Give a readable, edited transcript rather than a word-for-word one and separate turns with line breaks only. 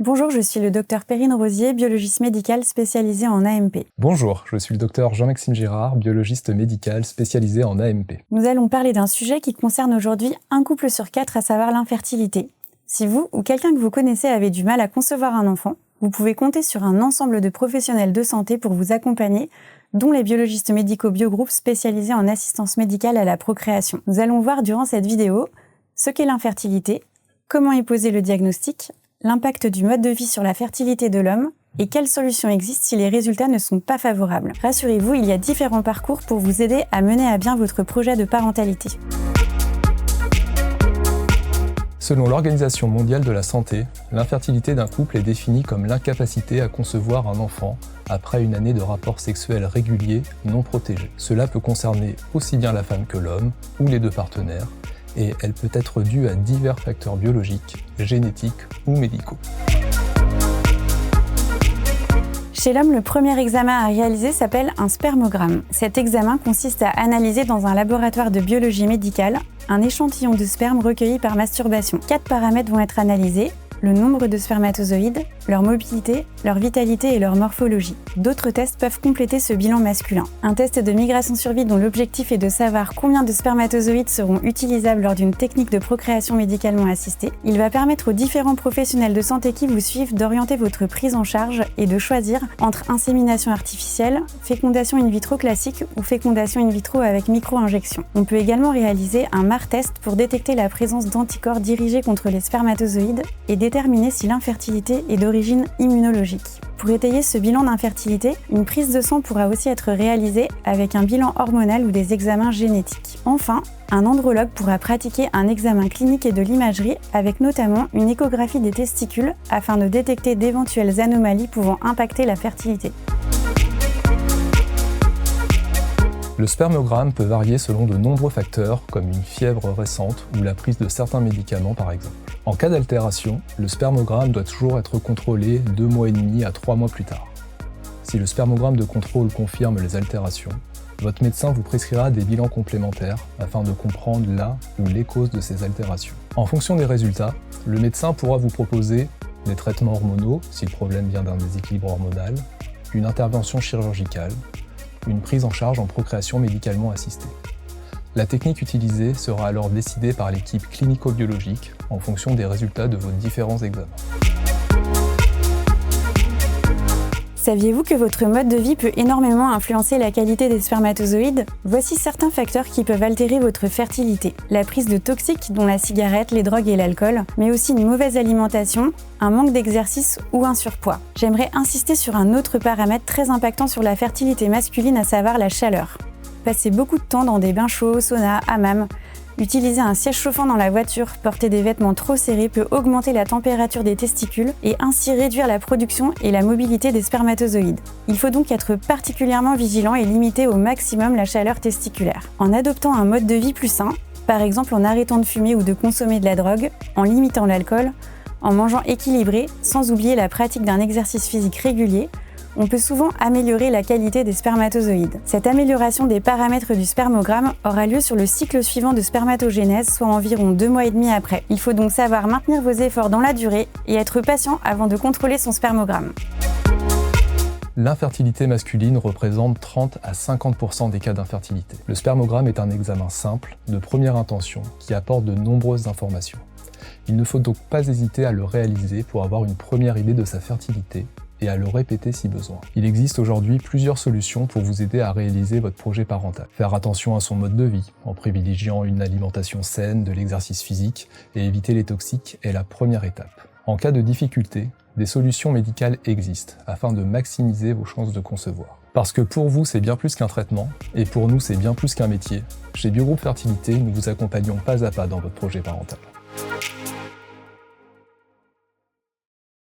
Bonjour, je suis le docteur Perrine Rosier, biologiste médicale spécialisée en AMP.
Bonjour, je suis le docteur Jean-Maxime Girard, biologiste médical spécialisé en AMP.
Nous allons parler d'un sujet qui concerne aujourd'hui un couple sur 4, à savoir l'infertilité. Si vous ou quelqu'un que vous connaissez avez du mal à concevoir un enfant, vous pouvez compter sur un ensemble de professionnels de santé pour vous accompagner, dont les biologistes médicaux Biogroup spécialisés en assistance médicale à la procréation. Nous allons voir durant cette vidéo ce qu'est l'infertilité, comment est posé le diagnostic, l'impact du mode de vie sur la fertilité de l'homme et quelles solutions existent si les résultats ne sont pas favorables. Rassurez-vous, il y a différents parcours pour vous aider à mener à bien votre projet de parentalité.
Selon l'Organisation mondiale de la santé, l'infertilité d'un couple est définie comme l'incapacité à concevoir un enfant après une année de rapports sexuels réguliers non protégés. Cela peut concerner aussi bien la femme que l'homme ou les deux partenaires, et elle peut être due à divers facteurs biologiques, génétiques ou médicaux.
Chez l'homme, le premier examen à réaliser s'appelle un spermogramme. Cet examen consiste à analyser dans un laboratoire de biologie médicale un échantillon de sperme recueilli par masturbation. 4 paramètres vont être analysés: le nombre de spermatozoïdes, leur mobilité, leur vitalité et leur morphologie. D'autres tests peuvent compléter ce bilan masculin. Un test de migration-survie dont l'objectif est de savoir combien de spermatozoïdes seront utilisables lors d'une technique de procréation médicalement assistée. Il va permettre aux différents professionnels de santé qui vous suivent d'orienter votre prise en charge et de choisir entre insémination artificielle, fécondation in vitro classique ou fécondation in vitro avec micro-injection. On peut également réaliser un MAR-test pour détecter la présence d'anticorps dirigés contre les spermatozoïdes et déterminer si l'infertilité est d'origine immunologique. Pour étayer ce bilan d'infertilité, une prise de sang pourra aussi être réalisée avec un bilan hormonal ou des examens génétiques. Enfin, un andrologue pourra pratiquer un examen clinique et de l'imagerie avec notamment une échographie des testicules afin de détecter d'éventuelles anomalies pouvant impacter la fertilité.
Le spermogramme peut varier selon de nombreux facteurs, comme une fièvre récente ou la prise de certains médicaments par exemple. En cas d'altération, le spermogramme doit toujours être contrôlé 2 mois et demi à 3 mois plus tard. Si le spermogramme de contrôle confirme les altérations, votre médecin vous prescrira des bilans complémentaires afin de comprendre la ou les causes de ces altérations. En fonction des résultats, le médecin pourra vous proposer des traitements hormonaux si le problème vient d'un déséquilibre hormonal, une intervention chirurgicale, une prise en charge en procréation médicalement assistée. La technique utilisée sera alors décidée par l'équipe clinico-biologique en fonction des résultats de vos différents examens.
Saviez-vous que votre mode de vie peut énormément influencer la qualité des spermatozoïdes ? Voici certains facteurs qui peuvent altérer votre fertilité. La prise de toxiques, dont la cigarette, les drogues et l'alcool, mais aussi une mauvaise alimentation, un manque d'exercice ou un surpoids. J'aimerais insister sur un autre paramètre très impactant sur la fertilité masculine, à savoir la chaleur. Passer beaucoup de temps dans des bains chauds, sauna, hammam, utiliser un siège chauffant dans la voiture, porter des vêtements trop serrés peut augmenter la température des testicules et ainsi réduire la production et la mobilité des spermatozoïdes. Il faut donc être particulièrement vigilant et limiter au maximum la chaleur testiculaire. En adoptant un mode de vie plus sain, par exemple en arrêtant de fumer ou de consommer de la drogue, en limitant l'alcool, en mangeant équilibré, sans oublier la pratique d'un exercice physique régulier, on peut souvent améliorer la qualité des spermatozoïdes. Cette amélioration des paramètres du spermogramme aura lieu sur le cycle suivant de spermatogénèse, soit environ 2 mois et demi après. Il faut donc savoir maintenir vos efforts dans la durée et être patient avant de contrôler son spermogramme.
L'infertilité masculine représente 30 à 50% des cas d'infertilité. Le spermogramme est un examen simple, de première intention, qui apporte de nombreuses informations. Il ne faut donc pas hésiter à le réaliser pour avoir une première idée de sa fertilité et à le répéter si besoin. Il existe aujourd'hui plusieurs solutions pour vous aider à réaliser votre projet parental. Faire attention à son mode de vie, en privilégiant une alimentation saine, de l'exercice physique et éviter les toxiques est la première étape. En cas de difficulté, des solutions médicales existent afin de maximiser vos chances de concevoir. Parce que pour vous, c'est bien plus qu'un traitement, et pour nous, c'est bien plus qu'un métier. Chez Biogroup Fertilité, nous vous accompagnons pas à pas dans votre projet parental.